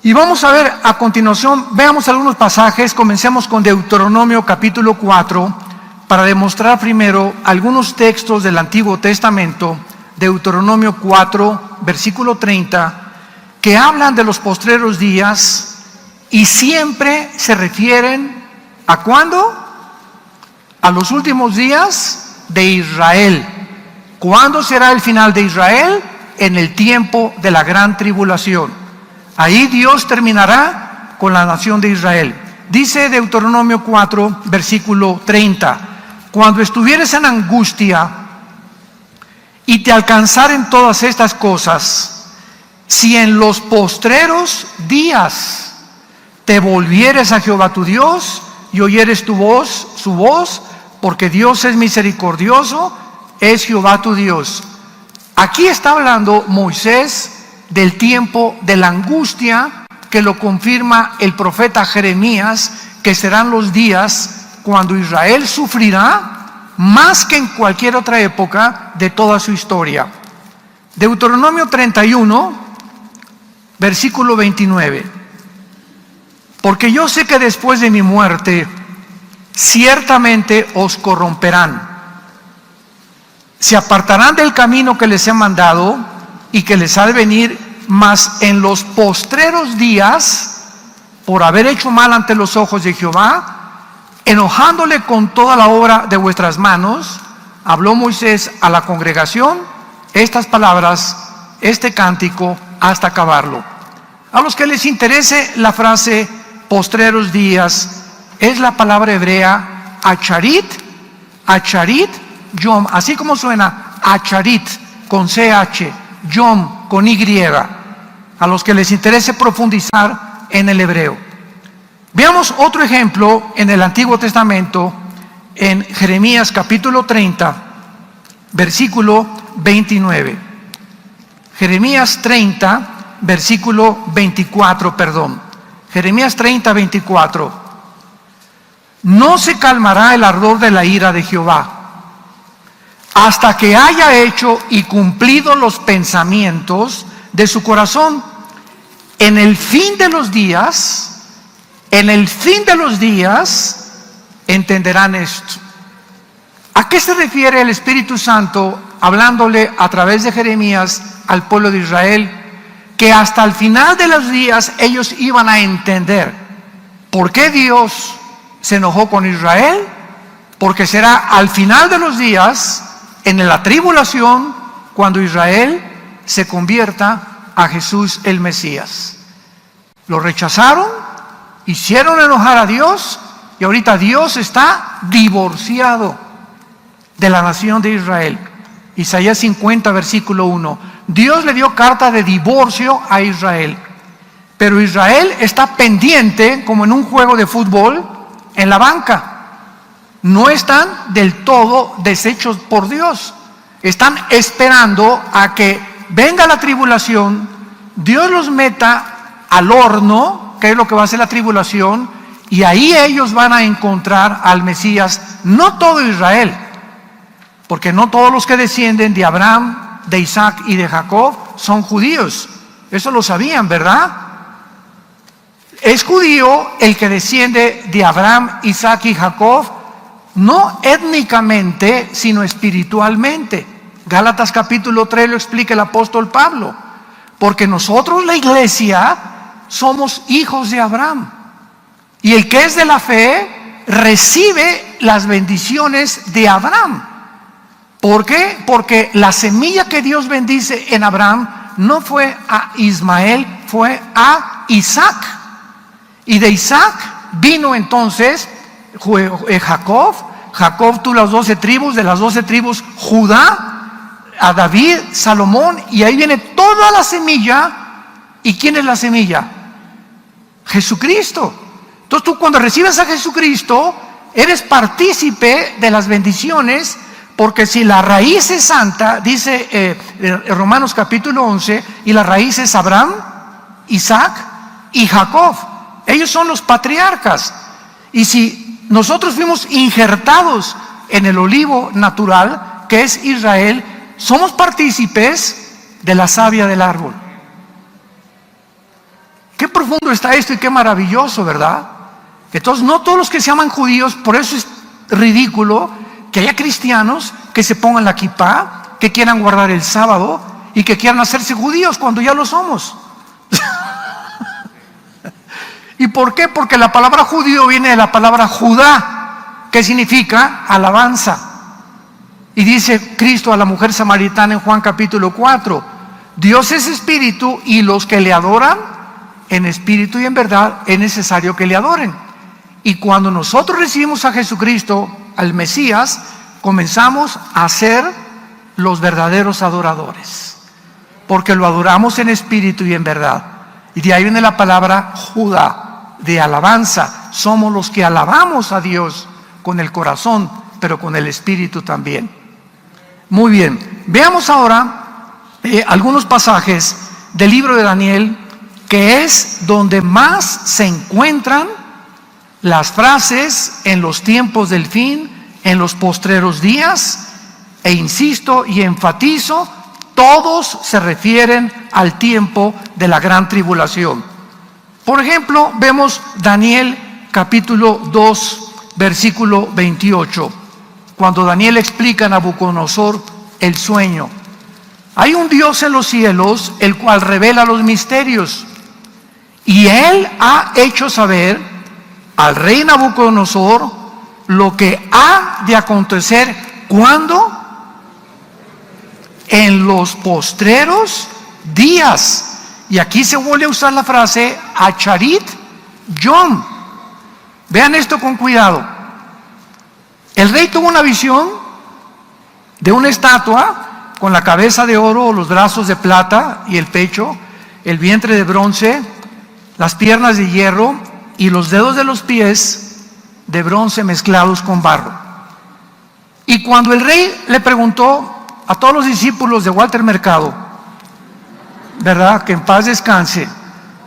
Y vamos a ver a continuación, veamos algunos pasajes. Comencemos con Deuteronomio capítulo 4, para demostrar primero algunos textos del Antiguo Testamento. Deuteronomio 4, versículo 30, que hablan de los postreros días y siempre se refieren ¿a cuándo? A los últimos días de Israel. ¿Cuándo será el final de Israel? En el tiempo de la gran tribulación. Ahí Dios terminará con la nación de Israel. Dice Deuteronomio 4, versículo 30, cuando estuvieres en angustia y te alcanzaren todas estas cosas, si en los postreros días te volvieres a Jehová tu Dios y oyeres su voz, porque Dios es misericordioso, es Jehová tu Dios. Aquí está hablando Moisés del tiempo de la angustia, que lo confirma el profeta Jeremías, que serán los días cuando Israel sufrirá más que en cualquier otra época de toda su historia. Deuteronomio 31, versículo 29. Porque yo sé que después de mi muerte ciertamente os corromperán, se apartarán del camino que les he mandado y que les ha de venir, mas en los postreros días, por haber hecho mal ante los ojos de Jehová, enojándole con toda la obra de vuestras manos, habló Moisés a la congregación estas palabras, este cántico, hasta acabarlo. A los que les interese la frase postreros días, es la palabra hebrea acharit, yom, así como suena acharit con CH, yom con Y, a los que les interese profundizar en el hebreo. Veamos otro ejemplo en el Antiguo Testamento, en Jeremías capítulo 30, versículo 29. Jeremías 30, versículo 24, perdón. Jeremías 30, 24. No se calmará el ardor de la ira de Jehová, hasta que haya hecho y cumplido los pensamientos de su corazón. En el fin de los días, entenderán esto. ¿A qué se refiere el Espíritu Santo hablándole a través de Jeremías al pueblo de Israel? Que hasta el final de los días ellos iban a entender por qué Dios se enojó con Israel, porque será al final de los días, en la tribulación, cuando Israel se convierta a Jesús el Mesías. Lo rechazaron, hicieron enojar a Dios, y ahorita Dios está divorciado de la nación de Israel. Isaías 50, versículo 1. Dios le dio carta de divorcio a Israel, pero Israel está pendiente, como en un juego de fútbol, en la banca. No están del todo deshechos por Dios. Están esperando a que venga la tribulación, Dios los meta al horno, que es lo que va a ser la tribulación, y ahí ellos van a encontrar al Mesías. No todo Israel, porque no todos los que descienden de Abraham, de Isaac y de Jacob son judíos. Eso lo sabían, ¿verdad? Es judío el que desciende de Abraham, Isaac y Jacob, no étnicamente, sino espiritualmente. Gálatas capítulo 3 lo explica el apóstol Pablo. Porque nosotros, la iglesia, somos hijos de Abraham. Y el que es de la fe recibe las bendiciones de Abraham. ¿Por qué? Porque la semilla que Dios bendice en Abraham no fue a Ismael, fue a Isaac. Y de Isaac vino entonces Jacob. Jacob tuvo las 12 tribus, de las 12 tribus Judá, a David, Salomón, y ahí viene toda la semilla. ¿Y quién es la semilla? Jesucristo. Entonces tú, cuando recibes a Jesucristo, eres partícipe de las bendiciones, porque si la raíz es santa, dice Romanos capítulo 11, y la raíz es Abraham, Isaac y Jacob. Ellos son los patriarcas. Y si nosotros fuimos injertados en el olivo natural, que es Israel, somos partícipes de la savia del árbol. Qué profundo está esto y qué maravilloso, ¿verdad? Entonces, no todos los que se llaman judíos, por eso es ridículo que haya cristianos que se pongan la kipá, que quieran guardar el sábado y que quieran hacerse judíos cuando ya lo somos. ¿Y por qué? Porque la palabra judío viene de la palabra Judá, que significa alabanza. Y dice Cristo a la mujer samaritana en Juan capítulo 4, Dios es espíritu y los que le adoran en espíritu y en verdad es necesario que le adoren. Y cuando nosotros recibimos a Jesucristo, al Mesías, comenzamos a ser los verdaderos adoradores, porque lo adoramos en espíritu y en verdad. Y de ahí viene la palabra Judá, de alabanza. Somos los que alabamos a Dios con el corazón, pero con el espíritu también. Muy bien, veamos ahora algunos pasajes del libro de Daniel, que es donde más se encuentran las frases en los tiempos del fin, en los postreros días, e insisto y enfatizo, todos se refieren al tiempo de la gran tribulación. Por ejemplo, vemos Daniel capítulo 2, versículo 28, cuando Daniel explica a Nabucodonosor el sueño. Hay un Dios en los cielos, el cual revela los misterios, y Él ha hecho saber al rey Nabucodonosor lo que ha de acontecer. ¿Cuándo? En los postreros días. Y aquí se vuelve a usar la frase Acharit Yom. Vean esto con cuidado. El rey tuvo una visión de una estatua con la cabeza de oro, los brazos de plata y el pecho, el vientre de bronce, las piernas de hierro y los dedos de los pies de bronce mezclados con barro. Y cuando el rey le preguntó a todos los discípulos de Walter Mercado, ¿verdad?, que en paz descanse,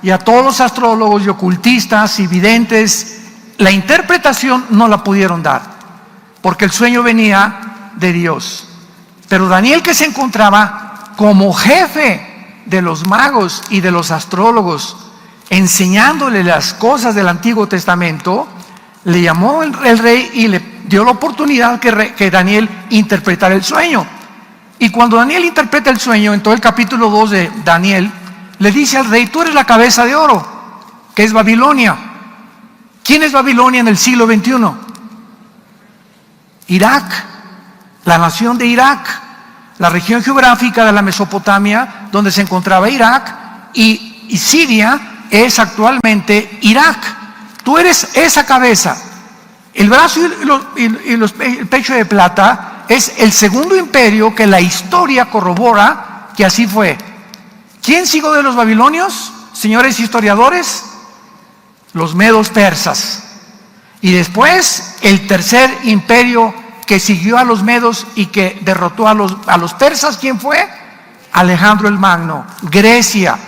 y a todos los astrólogos y ocultistas y videntes, la interpretación no la pudieron dar, porque el sueño venía de Dios. Pero Daniel, que se encontraba como jefe de los magos y de los astrólogos, enseñándole las cosas del Antiguo Testamento, le llamó el rey y le dio la oportunidad que Daniel interpretara el sueño. Y cuando Daniel interpreta el sueño, en todo el capítulo 2 de Daniel, le dice al rey: tú eres la cabeza de oro, que es Babilonia. ¿Quién es Babilonia en el siglo XXI? Irak, la nación de Irak, la región geográfica de la Mesopotamia, donde se encontraba Irak, y Siria es actualmente Irak. Tú eres esa cabeza. El brazo y el pecho de plata es el segundo imperio que la historia corrobora que así fue. ¿Quién siguió de los babilonios, señores historiadores? Los medos persas. Y después el tercer imperio que siguió a los medos y que derrotó a los persas, ¿quién fue? Alejandro el Magno, Grecia.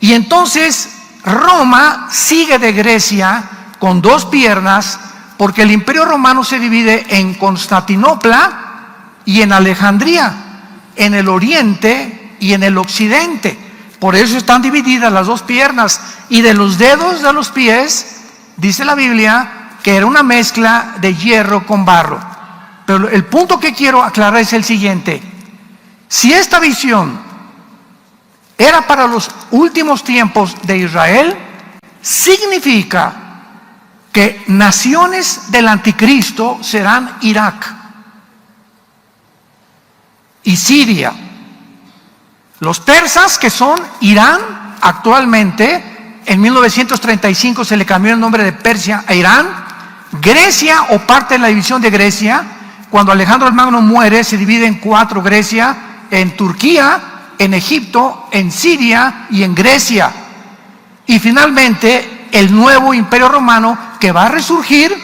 Y entonces Roma sigue de Grecia con dos piernas, porque el imperio romano se divide en Constantinopla y en Alejandría, en el oriente y en el occidente. Por eso están divididas las dos piernas. Y de los dedos de los pies, dice la Biblia, que era una mezcla de hierro con barro. Pero el punto que quiero aclarar es el siguiente: si esta visión era para los últimos tiempos de Israel, significa que naciones del anticristo serán Irak y Siria. Los persas, que son Irán actualmente, en 1935 se le cambió el nombre de Persia a Irán. Grecia, o parte de la división de Grecia, cuando Alejandro el Magno muere, se divide en cuatro: Grecia, en Turquía, en Egipto, en Siria y en Grecia. Y finalmente el nuevo imperio romano, que va a resurgir,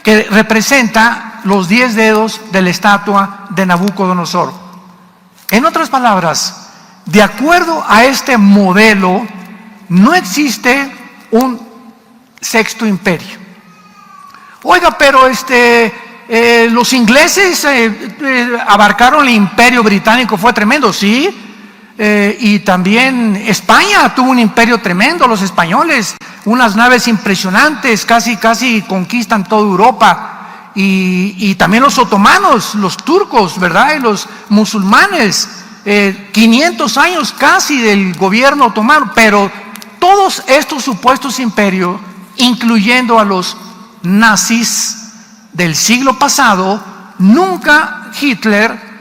que representa los 10 dedos de la estatua de Nabucodonosor. En otras palabras, de acuerdo a este modelo, no existe un sexto imperio. Oiga, pero los ingleses abarcaron el imperio británico, fue tremendo, sí. y también España tuvo un imperio tremendo, los españoles, unas naves impresionantes, casi conquistan toda Europa, y también los otomanos, los turcos, ¿verdad? Y los musulmanes, 500 años casi del gobierno otomano, pero todos estos supuestos imperios, incluyendo a los nazis del siglo pasado, nunca Hitler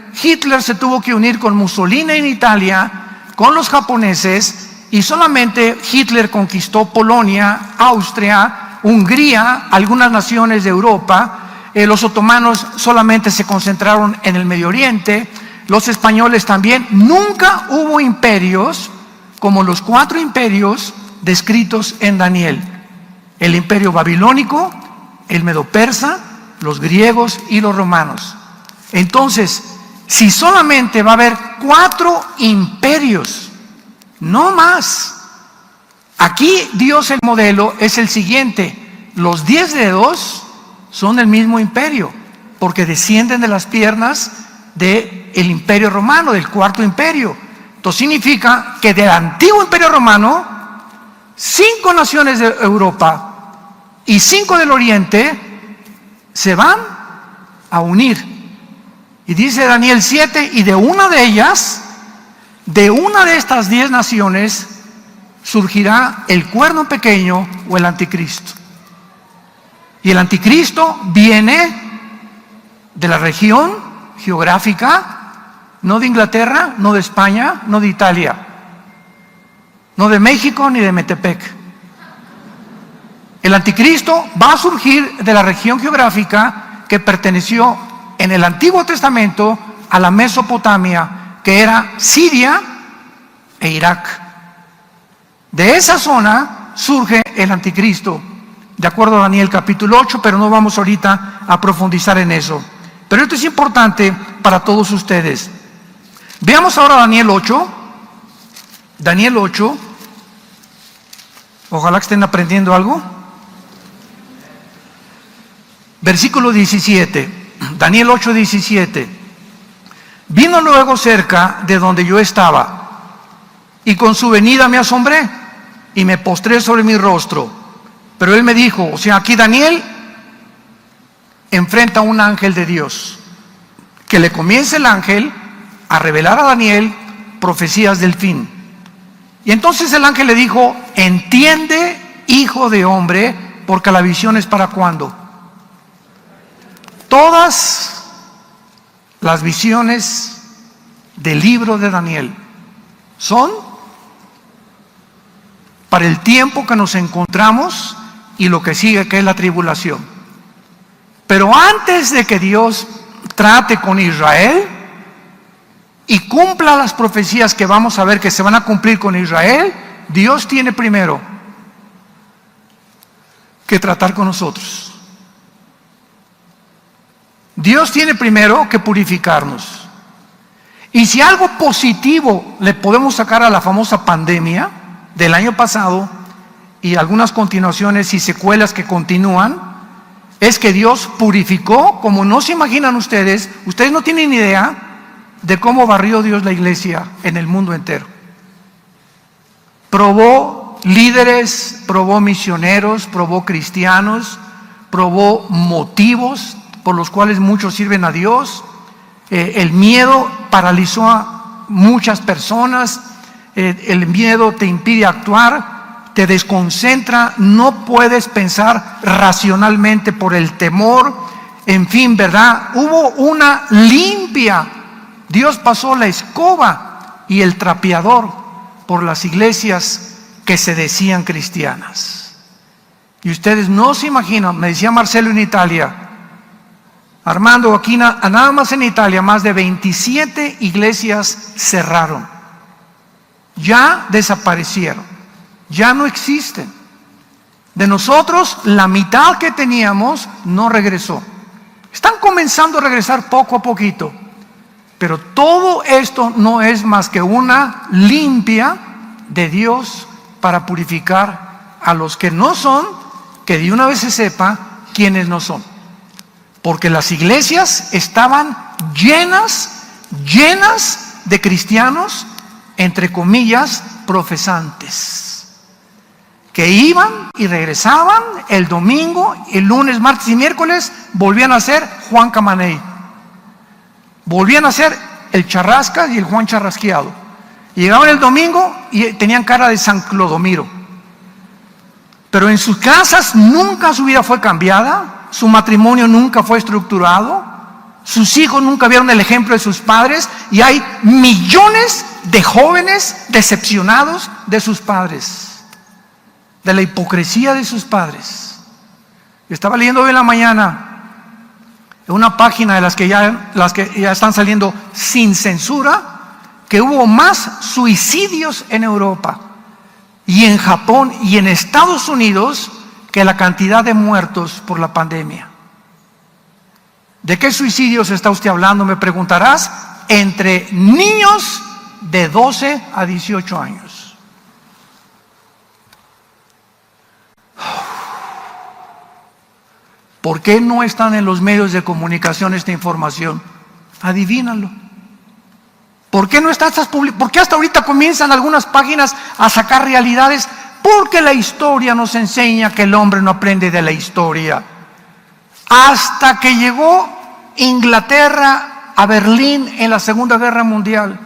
se tuvo que unir con Mussolini en Italia, con los japoneses, y solamente Hitler conquistó Polonia, Austria, Hungría, algunas naciones de Europa. Los otomanos solamente se concentraron en el Medio Oriente, los españoles también. Nunca hubo imperios como los 4 imperios descritos en Daniel: el imperio babilónico, el medo-persa, los griegos y los romanos. Entonces, si solamente va a haber 4 imperios, no más. Aquí Dios, el modelo es el siguiente: los 10 dedos son el mismo imperio, porque descienden de las piernas del imperio romano, del 4.º imperio. Esto significa que del antiguo imperio romano, 5 naciones de Europa y 5 del Oriente se van a unir. Y dice Daniel 7, y de una de ellas, de una de estas 10 naciones, surgirá el cuerno pequeño o el anticristo. Y el anticristo viene de la región geográfica, no de Inglaterra, no de España, no de Italia, no de México ni de Metepec. El anticristo va a surgir de la región geográfica que perteneció en el Antiguo Testamento a la Mesopotamia, que era Siria e Irak. De esa zona surge el anticristo, de acuerdo a Daniel capítulo 8, pero no vamos ahorita a profundizar en eso. Pero esto es importante para todos ustedes. Veamos ahora Daniel 8. Daniel 8. Ojalá que estén aprendiendo algo. Versículo 17. Daniel 8, 17. Vino luego cerca de donde yo estaba, y con su venida me asombré, y me postré sobre mi rostro. Pero él me dijo, o sea, aquí Daniel enfrenta a un ángel de Dios, que le comienza el ángel a revelar a Daniel profecías del fin. Y entonces el ángel le dijo: entiende, hijo de hombre, porque la visión es para ¿cuándo? Todas las visiones del libro de Daniel son para el tiempo que nos encontramos y lo que sigue, que es la tribulación. Pero antes de que Dios trate con Israel y cumpla las profecías que vamos a ver que se van a cumplir con Israel, Dios tiene primero que tratar con nosotros. Dios tiene primero que purificarnos. Y si algo positivo le podemos sacar a la famosa pandemia del año pasado y algunas continuaciones y secuelas que continúan, es que Dios purificó como no se imaginan ustedes. Ustedes no tienen idea de cómo barrió Dios la iglesia en el mundo entero. Probó líderes, probó misioneros, probó cristianos, probó motivos por los cuales muchos sirven a Dios. El miedo paralizó a muchas personas. El miedo te impide actuar, te desconcentra, no puedes pensar racionalmente por el temor. En fin, ¿verdad? Hubo una limpia. Dios pasó la escoba y el trapeador por las iglesias que se decían cristianas. Y ustedes no se imaginan, me decía Marcelo en Italia, Armando, aquí nada más en Italia, más de 27 iglesias cerraron. Ya desaparecieron, ya no existen. De nosotros, la mitad que teníamos no regresó. Están comenzando a regresar poco a poquito. Pero todo esto no es más que una limpia de Dios para purificar a los que no son, que de una vez se sepa quiénes no son. Porque las iglesias estaban llenas de cristianos entre comillas, profesantes, que iban y regresaban el domingo, el lunes, martes y miércoles, volvían a ser Juan Camaney, volvían a ser el Charrascas y el Juan Charrasqueado. Llegaban el domingo y tenían cara de San Clodomiro, pero en sus casas nunca su vida fue cambiada, su matrimonio nunca fue estructurado, sus hijos nunca vieron el ejemplo de sus padres, y hay millones de jóvenes decepcionados de sus padres, de la hipocresía de sus padres. Estaba leyendo hoy en la mañana en una página de las que ya están saliendo sin censura, que hubo más suicidios en Europa y en Japón y en Estados Unidos que la cantidad de muertos por la pandemia. ¿De qué suicidios está usted hablando? Me preguntarás. Entre niños de 12 a 18 años. ¿Por qué no están en los medios de comunicación esta información? Adivínalo. ¿Por qué no está estas publicaciones? ¿Por qué hasta ahorita comienzan algunas páginas a sacar realidades? Porque la historia nos enseña que el hombre no aprende de la historia. Hasta que llegó Inglaterra a Berlín en la Segunda Guerra Mundial,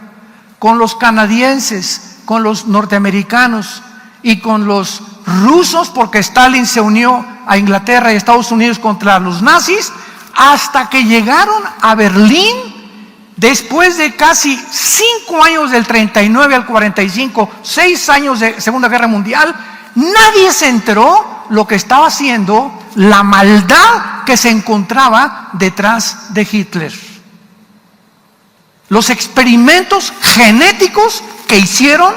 con los canadienses, con los norteamericanos y con los rusos, porque Stalin se unió a Inglaterra y Estados Unidos contra los nazis, hasta que llegaron a Berlín, después de casi 5 años del 39 al 45, 6 años de Segunda Guerra Mundial, nadie se enteró lo que estaba haciendo, la maldad que se encontraba detrás de Hitler. Los experimentos genéticos que hicieron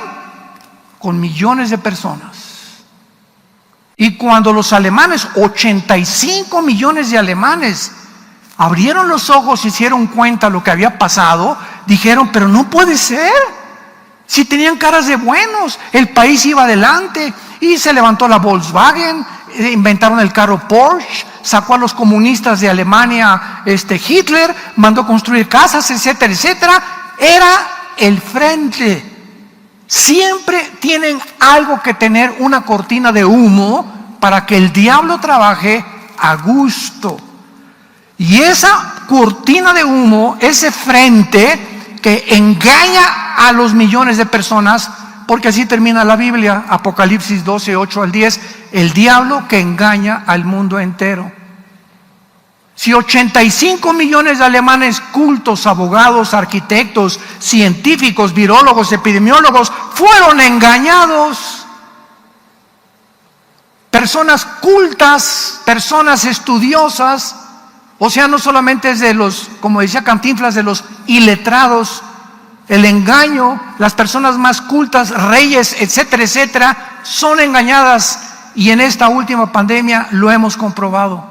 con millones de personas. Y cuando los alemanes, 85 millones de alemanes, abrieron los ojos y se dieron cuenta de lo que había pasado, dijeron, pero no puede ser. Si tenían caras de buenos, el país iba adelante y se levantó la Volkswagen, inventaron el carro Porsche, sacó a los comunistas de Alemania Hitler, mandó construir casas, etcétera, etcétera. Era el frente. Siempre tienen algo que tener, una cortina de humo para que el diablo trabaje a gusto. Y esa cortina de humo, ese frente que engaña a los millones de personas, porque así termina la Biblia, Apocalipsis 12, 8 al 10, el diablo que engaña al mundo entero. Si 85 millones de alemanes cultos, abogados, arquitectos, científicos, virólogos, epidemiólogos, fueron engañados, personas cultas, personas estudiosas, o sea, no solamente es de los, como decía Cantinflas, de los iletrados, el engaño, las personas más cultas, reyes, etcétera, etcétera, son engañadas, y en esta última pandemia lo hemos comprobado.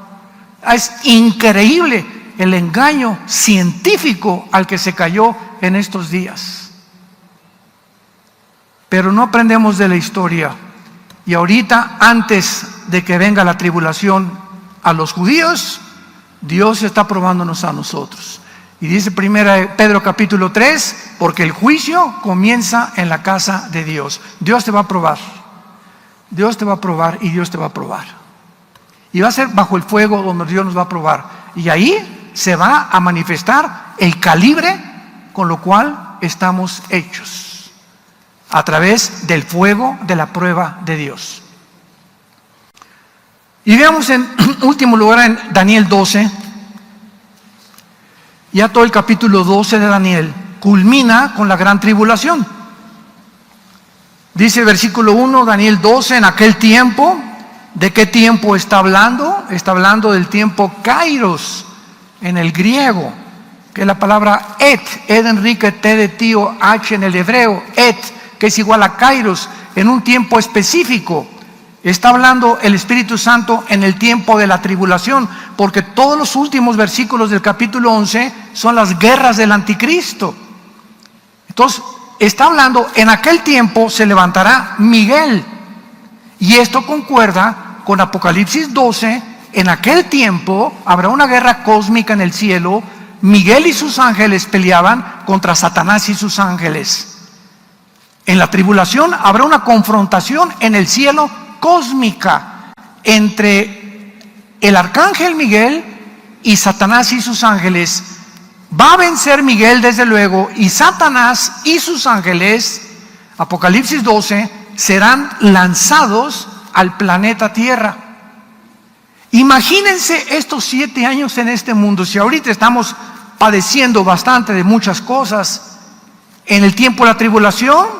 Es increíble el engaño científico al que se cayó en estos días. Pero no aprendemos de la historia. Y ahorita, antes de que venga la tribulación a los judíos, Dios está probándonos a nosotros. Y dice 1 Pedro capítulo 3, porque el juicio comienza en la casa de Dios. Dios te va a probar. Dios te va a probar y Dios te va a probar. Y va a ser bajo el fuego donde Dios nos va a probar. Y ahí se va a manifestar el calibre con lo cual estamos hechos. A través del fuego de la prueba de Dios. Y veamos en último lugar en Daniel 12. Ya todo el capítulo 12 de Daniel culmina con la gran tribulación. Dice el versículo 1, Daniel 12, en aquel tiempo. ¿De qué tiempo está hablando? Está hablando del tiempo kairos en el griego, que es la palabra et, ed Enrique, t de tío, h en el hebreo, et, que es igual a kairos, en un tiempo específico. Está hablando el Espíritu Santo en el tiempo de la tribulación, porque todos los últimos versículos del capítulo 11 son las guerras del anticristo. Entonces, está hablando, en aquel tiempo se levantará Miguel. Y esto concuerda con Apocalipsis 12, en aquel tiempo habrá una guerra cósmica en el cielo, Miguel y sus ángeles peleaban contra Satanás y sus ángeles. En la tribulación habrá una confrontación en el cielo cósmica entre el arcángel Miguel y Satanás y sus ángeles. Va a vencer Miguel desde luego, y Satanás y sus ángeles, Apocalipsis 12, serán lanzados al planeta Tierra. Imagínense estos 7 años en este mundo. Si ahorita estamos padeciendo bastante de muchas cosas, en el tiempo de la tribulación,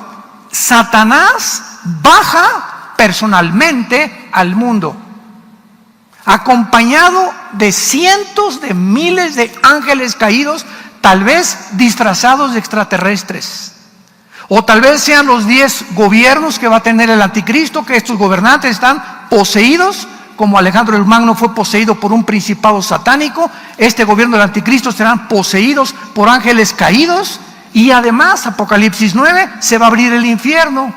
Satanás baja personalmente al mundo, acompañado de cientos de miles de ángeles caídos, tal vez disfrazados de extraterrestres, o tal vez sean los 10 gobiernos que va a tener el anticristo, que estos gobernantes están poseídos, como Alejandro el Magno fue poseído por un principado satánico. Este gobierno del anticristo serán poseídos por ángeles caídos, y además, Apocalipsis 9, se va a abrir el infierno.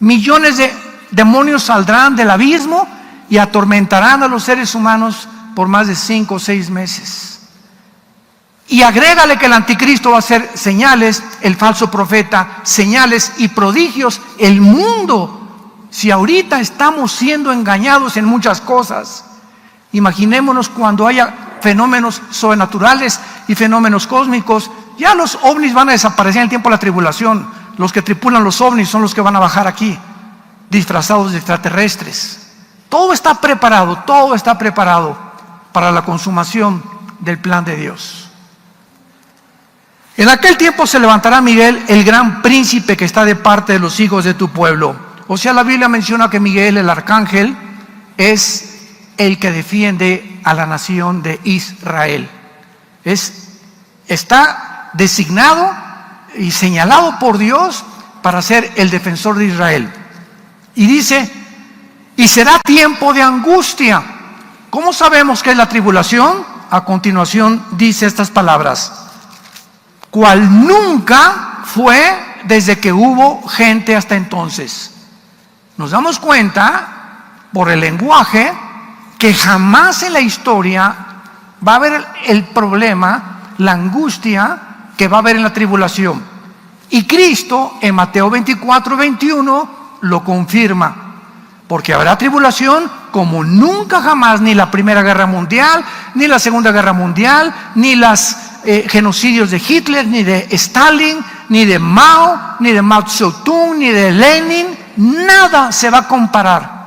Millones de demonios saldrán del abismo y atormentarán a los seres humanos por más de 5 o 6 meses. Y agrégale que el anticristo va a hacer señales, el falso profeta, señales y prodigios. El mundo, si ahorita estamos siendo engañados en muchas cosas, imaginémonos cuando haya fenómenos sobrenaturales y fenómenos cósmicos. Ya los ovnis van a desaparecer en el tiempo de la tribulación. Los que tripulan los ovnis son los que van a bajar aquí, disfrazados de extraterrestres. Todo está preparado para la consumación del plan de Dios. En aquel tiempo se levantará Miguel, el gran príncipe que está de parte de los hijos de tu pueblo. O sea, la Biblia menciona que Miguel, el arcángel, es el que defiende a la nación de Israel. Está designado y señalado por Dios para ser el defensor de Israel. Y dice, y será tiempo de angustia. ¿Cómo sabemos que es la tribulación? A continuación dice estas palabras: cual nunca fue desde que hubo gente hasta entonces. Nos damos cuenta por el lenguaje que jamás en la historia va a haber el problema, la angustia que va a haber en la tribulación. Y Cristo en Mateo 24, 21 lo confirma, porque habrá tribulación como nunca jamás, ni la Primera Guerra Mundial, ni la Segunda Guerra Mundial, ni los genocidios de Hitler, ni de Stalin, ni de Mao, ni de Mao Zedong, ni de Lenin. Nada se va a comparar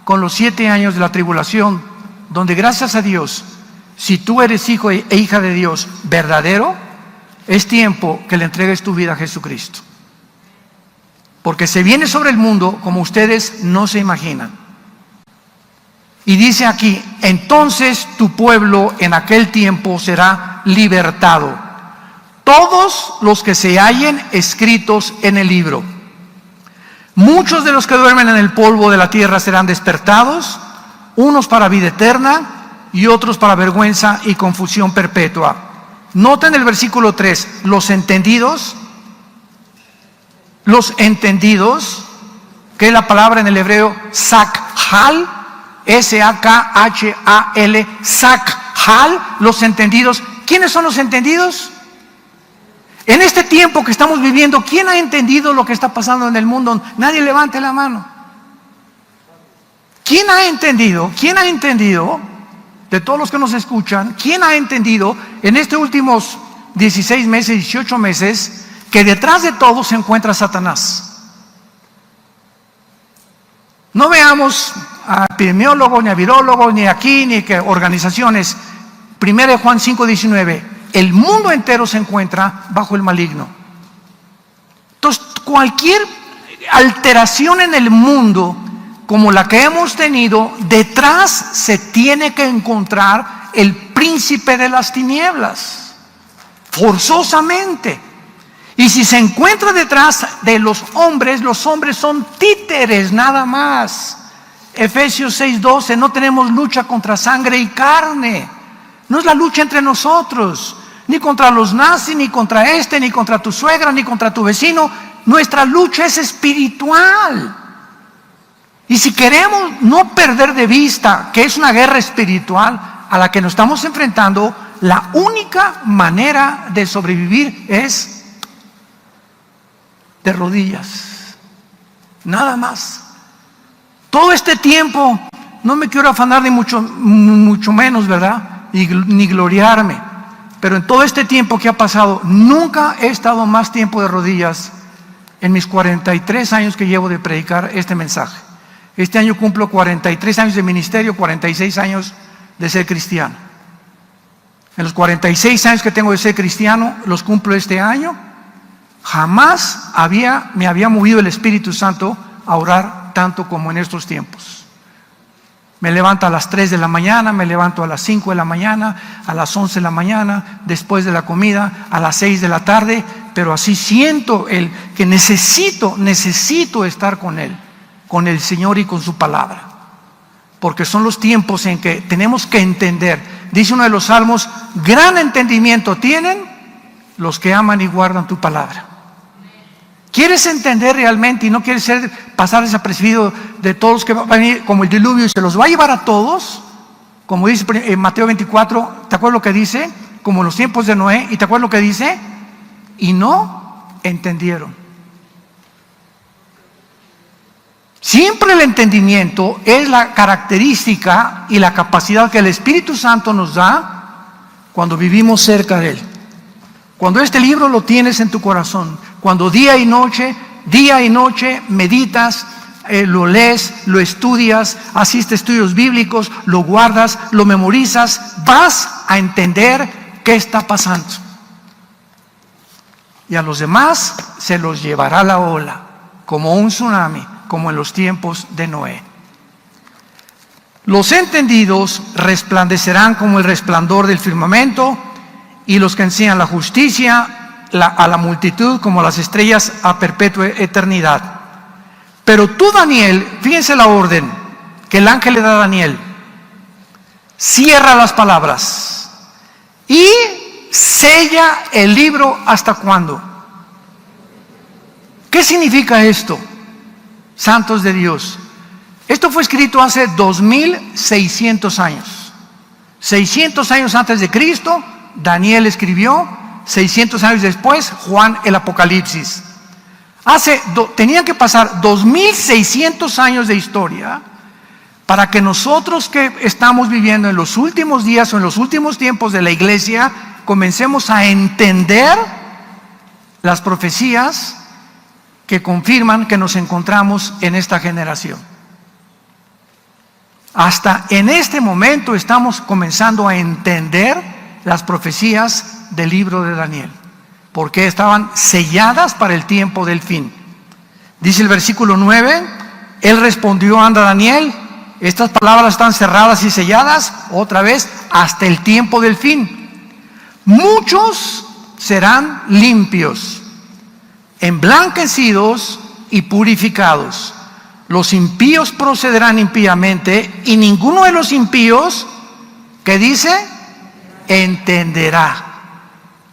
con los 7 años de la tribulación, donde gracias a Dios, si tú eres hijo e hija de Dios verdadero, es tiempo que le entregues tu vida a Jesucristo. Porque se viene sobre el mundo como ustedes no se imaginan. Y dice aquí, entonces tu pueblo en aquel tiempo será libertado, todos los que se hallen escritos en el libro. Muchos de los que duermen en el polvo de la tierra serán despertados, unos para vida eterna y otros para vergüenza y confusión perpetua. Noten el versículo 3, los entendidos, que es la palabra en el hebreo sakhal, S-A-K-H-A-L, sakhal, los entendidos. ¿Quiénes son los entendidos? En este tiempo que estamos viviendo, ¿quién ha entendido lo que está pasando en el mundo? Nadie levante la mano. ¿Quién ha entendido? ¿Quién ha entendido? De todos los que nos escuchan, ¿quién ha entendido en estos últimos 16 meses, 18 meses, que detrás de todo se encuentra Satanás? No veamos a epidemiólogos, ni a virólogos, ni aquí, ni que organizaciones. 1 Juan 5:19, el mundo entero se encuentra bajo el maligno. Entonces, cualquier alteración en el mundo como la que hemos tenido, detrás se tiene que encontrar el príncipe de las tinieblas, forzosamente. Y si se encuentra detrás de los hombres son títeres nada más. Efesios 6:12, no tenemos lucha contra sangre y carne. No es la lucha entre nosotros, ni contra los nazis, ni contra ni contra tu suegra, ni contra tu vecino. Nuestra lucha es espiritual. Y si queremos no perder de vista que es una guerra espiritual a la que nos estamos enfrentando, la única manera de sobrevivir es de rodillas, nada más. Todo este tiempo, no me quiero afanar ni mucho menos, ¿verdad? Ni gloriarme, pero en todo este tiempo que ha pasado, nunca he estado más tiempo de rodillas en mis 43 años que llevo de predicar este mensaje. Este año cumplo 43 años de ministerio, 46 años de ser cristiano. En los 46 años que tengo de ser cristiano, los cumplo este año. Jamás me había movido el Espíritu Santo a orar tanto como en estos tiempos. Me levanto a las 3 de la mañana, me levanto a las 5 de la mañana, a las 11 de la mañana, después de la comida, a las 6 de la tarde, pero así siento que necesito estar con Él, con el Señor y con su palabra. Porque son los tiempos en que tenemos que entender. Dice uno de los salmos: gran entendimiento tienen los que aman y guardan tu palabra. ¿Quieres entender realmente y no quieres pasar desapercibido de todos los que van a venir como el diluvio y se los va a llevar a todos? Como dice en Mateo 24, ¿te acuerdas lo que dice? Como en los tiempos de Noé. ¿Y te acuerdas lo que dice? Y no entendieron. Siempre el entendimiento es la característica y la capacidad que el Espíritu Santo nos da cuando vivimos cerca de Él. Cuando este libro lo tienes en tu corazón, cuando día y noche meditas, lo lees, lo estudias, asistes a estudios bíblicos, lo guardas, lo memorizas, vas a entender qué está pasando. Y a los demás se los llevará la ola, como un tsunami, como en los tiempos de Noé. Los entendidos resplandecerán como el resplandor del firmamento, y los que enseñan la justicia a la multitud como las estrellas a perpetua eternidad. Pero tú, Daniel, fíjense la orden que el ángel le da a Daniel: cierra las palabras y sella el libro. ¿Hasta cuándo? ¿Qué significa esto, santos de Dios? Esto fue escrito hace 2600 años. 600 años antes de Cristo Daniel escribió, 600 años después Juan el Apocalipsis. Tenían que pasar 2600 años de historia para que nosotros que estamos viviendo en los últimos días o en los últimos tiempos de la iglesia comencemos a entender las profecías que confirman que nos encontramos en esta generación. Hasta en este momento estamos comenzando a entender las profecías del libro de Daniel, porque estaban selladas para el tiempo del fin. Dice el versículo 9: él respondió: anda, Daniel, estas palabras están cerradas y selladas otra vez hasta el tiempo del fin. Muchos serán limpios, emblanquecidos y purificados. Los impíos procederán impíamente, y ninguno de los impíos, ¿qué dice?, entenderá.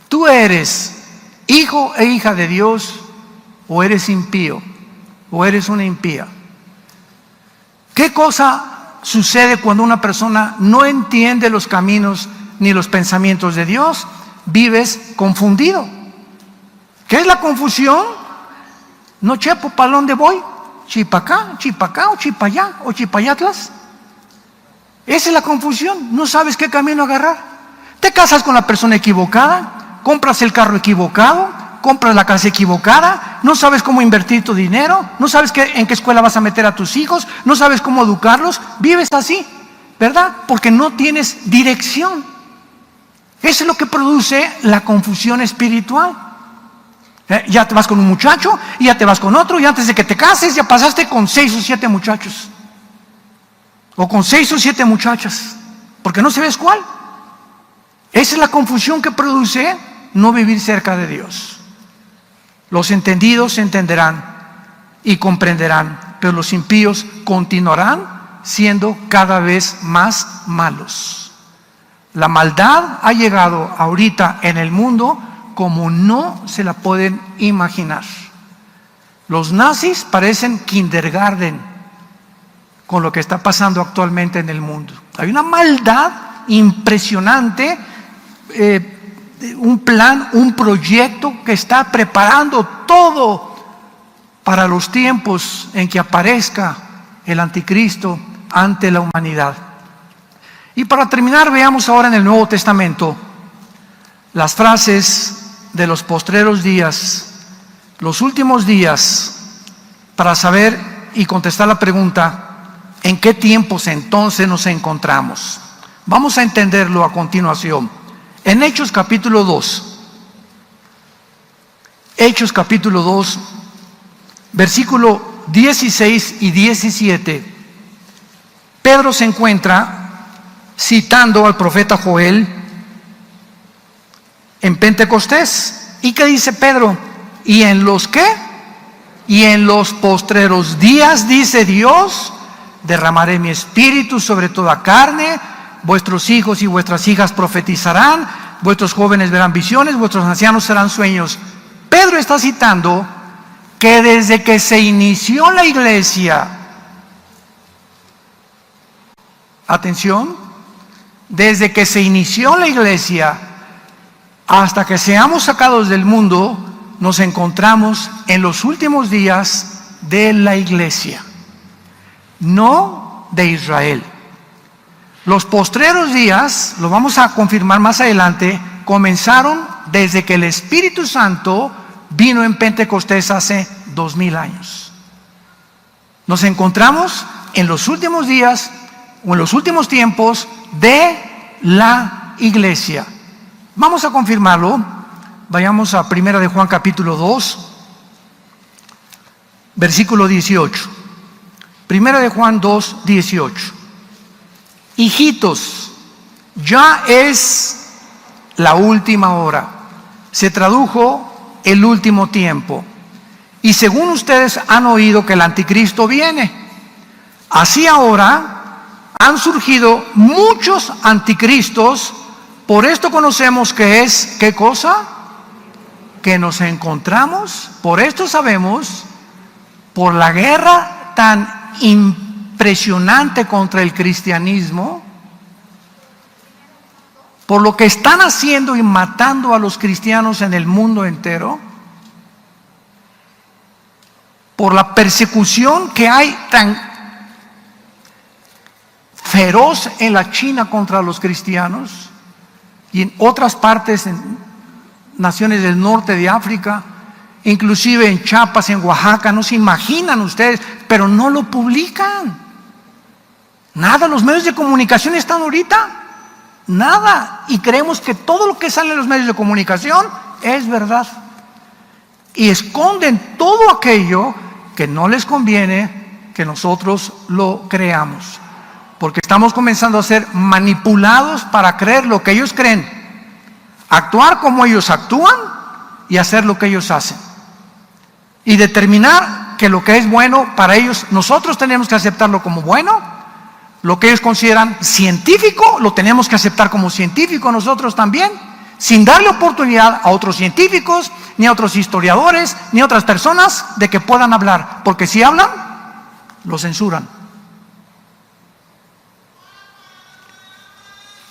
Tú eres hijo e hija de Dios, o eres impío, o eres una impía. ¿Qué cosa sucede cuando una persona no entiende los caminos ni los pensamientos de Dios? Vives confundido. ¿Qué es la confusión? No chepo, ¿para dónde voy? ¿Chipacá, o chipallá, o chipayatlas? Esa es la confusión. No sabes qué camino agarrar. Te casas con la persona equivocada, compras el carro equivocado, compras la casa equivocada, no sabes cómo invertir tu dinero, no sabes en qué escuela vas a meter a tus hijos, no sabes cómo educarlos, vives así, ¿verdad? Porque no tienes dirección. Eso es lo que produce la confusión espiritual. Ya te vas con un muchacho, y ya te vas con otro, y antes de que te cases ya pasaste con 6 o 7 muchachos, o con 6 o 7 muchachas, porque no sabes cuál. Esa es la confusión que produce no vivir cerca de Dios. Los entendidos entenderán y comprenderán, pero los impíos continuarán siendo cada vez más malos. La maldad ha llegado ahorita en el mundo como no se la pueden imaginar. Los nazis parecen kindergarten con lo que está pasando actualmente en el mundo. Hay una maldad impresionante, un plan, un proyecto que está preparando todo para los tiempos en que aparezca el anticristo ante la humanidad. Y para terminar, veamos ahora en el Nuevo Testamento las frases de los postreros días, los últimos días, para saber y contestar la pregunta: ¿en qué tiempos entonces nos encontramos? Vamos a entenderlo a continuación. En Hechos capítulo 2, Hechos capítulo 2, versículo 16 y 17, Pedro se encuentra citando al profeta Joel en Pentecostés. ¿Y qué dice Pedro? ¿Y en los qué? Y en los postreros días, dice Dios, derramaré mi espíritu sobre toda carne, vuestros hijos y vuestras hijas profetizarán, vuestros jóvenes verán visiones, vuestros ancianos serán sueños. Pedro está citando que desde que se inició la iglesia, atención, desde que se inició la iglesia hasta que seamos sacados del mundo, nos encontramos en los últimos días de la iglesia, no de Israel. Los postreros días, lo vamos a confirmar más adelante, comenzaron desde que el Espíritu Santo vino en Pentecostés hace 2000 años. Nos encontramos en los últimos días o en los últimos tiempos de la iglesia. Vamos a confirmarlo. Vayamos a 1 de Juan capítulo 2, versículo 18. 1 de Juan 2, 18. Hijitos, ya es la última hora. Se tradujo el último tiempo. Y según ustedes han oído que el anticristo viene, así ahora han surgido muchos anticristos. Por esto conocemos que es, ¿qué cosa? Que nos encontramos, por esto sabemos, por la guerra tan impresionante contra el cristianismo, por lo que están haciendo y matando a los cristianos en el mundo entero, por la persecución que hay tan feroz en la China contra los cristianos y en otras partes, en naciones del norte de África, inclusive en Chiapas, en Oaxaca. No se imaginan ustedes, pero no lo publican. Nada, los medios de comunicación están ahorita, nada, y creemos que todo lo que sale en los medios de comunicación es verdad, y esconden todo aquello que no les conviene que nosotros lo creamos, porque estamos comenzando a ser manipulados para creer lo que ellos creen, actuar como ellos actúan y hacer lo que ellos hacen, y determinar que lo que es bueno para ellos, nosotros tenemos que aceptarlo como bueno. Lo que ellos consideran científico, lo tenemos que aceptar como científico nosotros también, sin darle oportunidad a otros científicos, ni a otros historiadores, ni a otras personas de que puedan hablar, porque si hablan, lo censuran.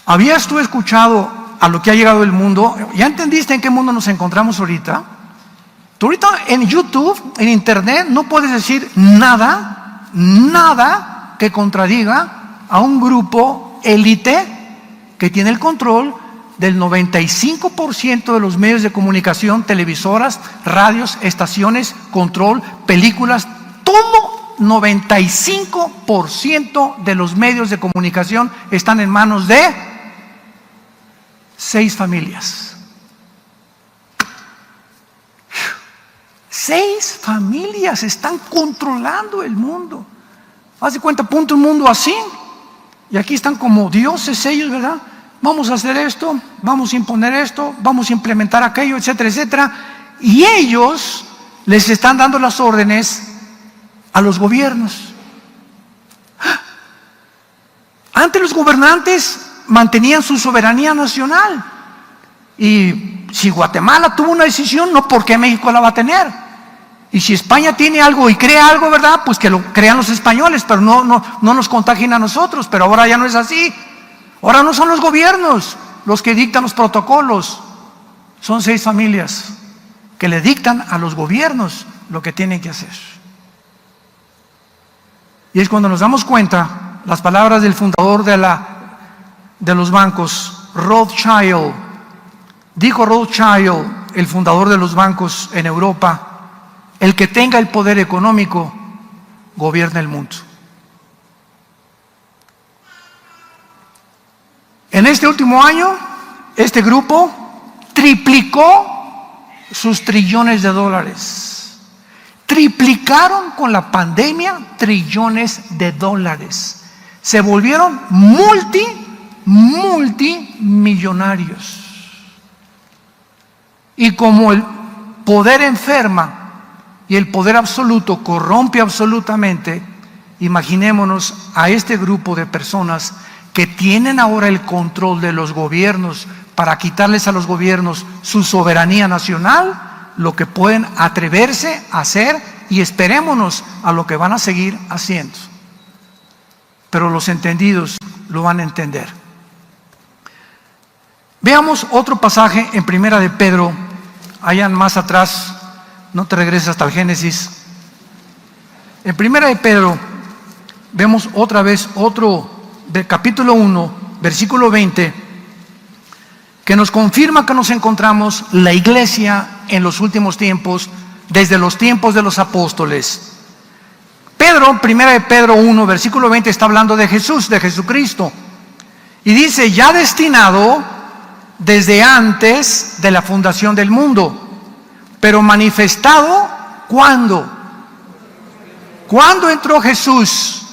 ¿Habías tú escuchado a lo que ha llegado el mundo? ¿Ya entendiste en qué mundo nos encontramos ahorita? Tú ahorita en YouTube, en internet, no puedes decir nada que contradiga a un grupo élite que tiene el control del 95% de los medios de comunicación, televisoras, radios, estaciones, control, películas, todo 95% de los medios de comunicación están en manos de 6 familias. 6 familias están controlando el mundo. Haz de cuenta, ponte un mundo así, y aquí están como dioses ellos, ¿verdad? Vamos a hacer esto, vamos a imponer esto, vamos a implementar aquello, etcétera, etcétera. Y ellos les están dando las órdenes a los gobiernos. Antes los gobernantes mantenían su soberanía nacional. Y si Guatemala tuvo una decisión, no, ¿por qué México la va a tener? Y si España tiene algo y crea algo, ¿verdad? Pues que lo crean los españoles, pero no nos contagien a nosotros. Pero ahora ya no es así. Ahora no son los gobiernos los que dictan los protocolos. Son 6 familias que le dictan a los gobiernos lo que tienen que hacer. Y es cuando nos damos cuenta, las palabras del fundador de los bancos, Rothschild, dijo Rothschild, el fundador de los bancos en Europa: el que tenga el poder económico gobierna el mundo. En este último año, este grupo triplicó sus trillones de dólares. Triplicaron con la pandemia trillones de dólares. Se volvieron multimillonarios. Y como el poder enferma y el poder absoluto corrompe absolutamente, imaginémonos a este grupo de personas que tienen ahora el control de los gobiernos para quitarles a los gobiernos su soberanía nacional, lo que pueden atreverse a hacer, y esperémonos a lo que van a seguir haciendo. Pero los entendidos lo van a entender. Veamos otro pasaje en Primera de Pedro, allá más atrás, no te regreses hasta el Génesis. En Primera de Pedro vemos otra vez otro del capítulo 1, versículo 20, que nos confirma que nos encontramos la iglesia en los últimos tiempos, desde los tiempos de los apóstoles. Pedro, Primera de Pedro 1, versículo 20, está hablando de Jesús, de Jesucristo, y dice: ya destinado desde antes de la fundación del mundo, pero manifestado, ¿cuándo? ¿Cuándo entró Jesús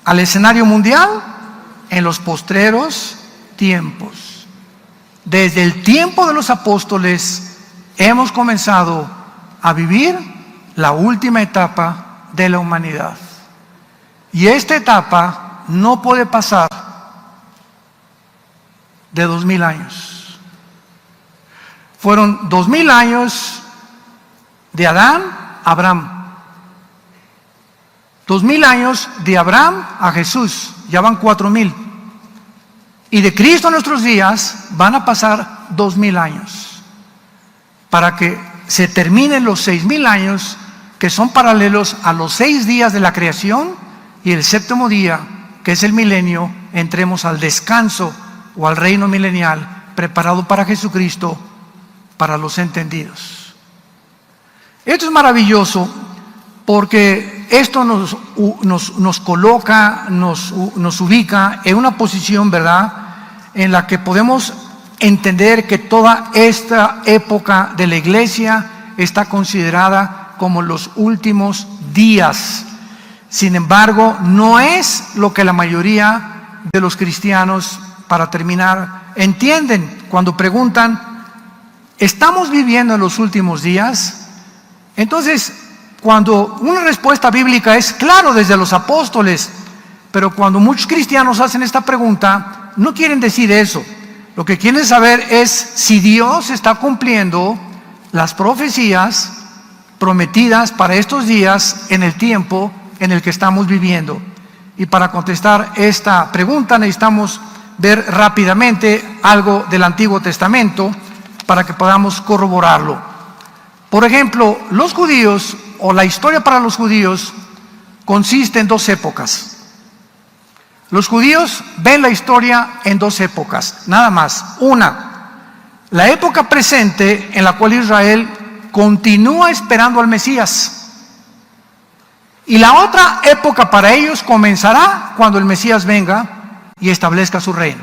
al escenario mundial? En los postreros tiempos. Desde el tiempo de los apóstoles hemos comenzado a vivir la última etapa de la humanidad. Y esta etapa no puede pasar de 2000 años. Fueron 2000 años de Adán a Abraham. 2000 años de Abraham a Jesús, ya van 4000. Y de Cristo a nuestros días van a pasar 2000 años, para que se terminen los 6000 años, que son paralelos a los 6 días de la creación, y el séptimo día, que es el milenio, entremos al descanso o al reino milenial preparado para Jesucristo, para los entendidos. Esto es maravilloso, porque esto nos coloca, nos ubica en una posición, ¿verdad?, en la que podemos entender que toda esta época de la iglesia está considerada como los últimos días. Sin embargo, no es lo que la mayoría de los cristianos, para terminar, entienden cuando preguntan: ¿estamos viviendo en los últimos días? Entonces, cuando una respuesta bíblica es claro desde los apóstoles, pero cuando muchos cristianos hacen esta pregunta, no quieren decir eso. Lo que quieren saber es si Dios está cumpliendo las profecías prometidas para estos días en el tiempo en el que estamos viviendo. Y para contestar esta pregunta necesitamos ver rápidamente algo del Antiguo Testamento para que podamos corroborarlo. Por ejemplo, los judíos, o la historia para los judíos, consiste en 2 épocas. Los judíos ven la historia en 2 épocas, nada más. Una, la época presente, en la cual Israel continúa esperando al Mesías. Y la otra época para ellos comenzará cuando el Mesías venga y establezca su reino.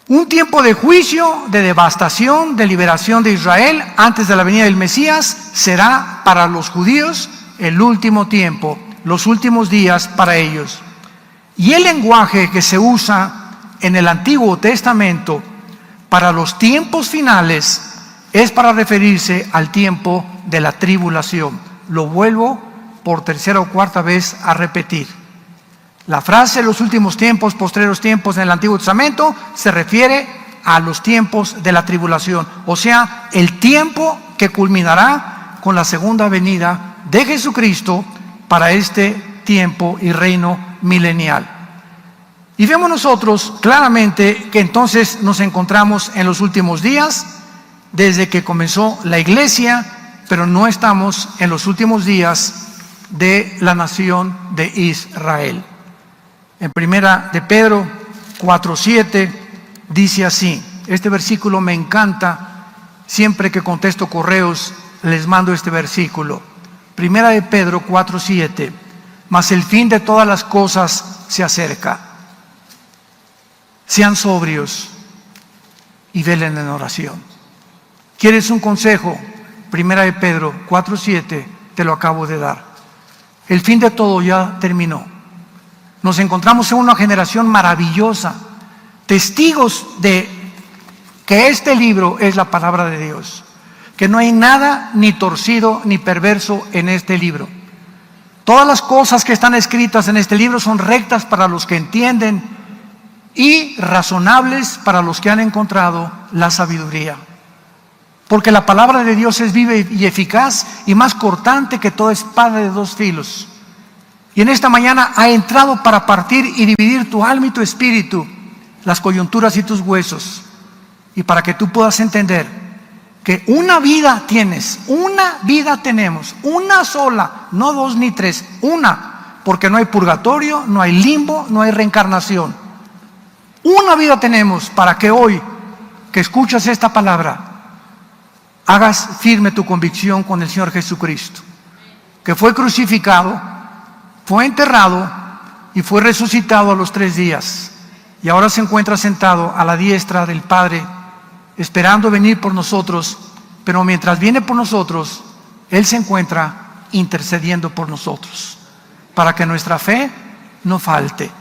Un tiempo de juicio, de devastación, de liberación de Israel antes de la venida del Mesías será para los judíos el último tiempo, los últimos días para ellos. Y el lenguaje que se usa en el Antiguo Testamento para los tiempos finales es para referirse al tiempo de la tribulación. Lo vuelvo por tercera o cuarta vez a repetir. La frase los últimos tiempos, postreros tiempos en el Antiguo Testamento se refiere a los tiempos de la tribulación, o sea, el tiempo que culminará con la segunda venida de Jesucristo para este tiempo y reino milenial. Y vemos nosotros claramente que entonces nos encontramos en los últimos días, desde que comenzó la iglesia pero no estamos en los últimos días de la nación de Israel. En primera de Pedro 4:7 dice así, este versículo me encanta, siempre que contesto correos les mando este versículo. Primera de Pedro 4:7, mas el fin de todas las cosas se acerca. Sean sobrios y velen en oración. ¿Quieres un consejo? Primera de Pedro 4:7, te lo acabo de dar. El fin de todo ya terminó. Nos encontramos en una generación maravillosa, testigos de que este libro es la palabra de Dios, que no hay nada ni torcido ni perverso en este libro. Todas las cosas que están escritas en este libro son rectas para los que entienden y razonables para los que han encontrado la sabiduría. Porque la palabra de Dios es viva y eficaz y más cortante que toda espada de dos filos. Y en esta mañana ha entrado para partir y dividir tu alma y tu espíritu, las coyunturas y tus huesos. Y para que tú puedas entender que una vida tienes, una vida tenemos, una sola, no dos ni tres, una. Porque no hay purgatorio, no hay limbo, no hay reencarnación. Una vida tenemos para que hoy, que escuchas esta palabra, hagas firme tu convicción con el Señor Jesucristo, que fue crucificado, fue enterrado y fue resucitado a los 3 días. Y ahora se encuentra sentado a la diestra del Padre, esperando venir por nosotros. Pero mientras viene por nosotros, Él se encuentra intercediendo por nosotros, para que nuestra fe no falte.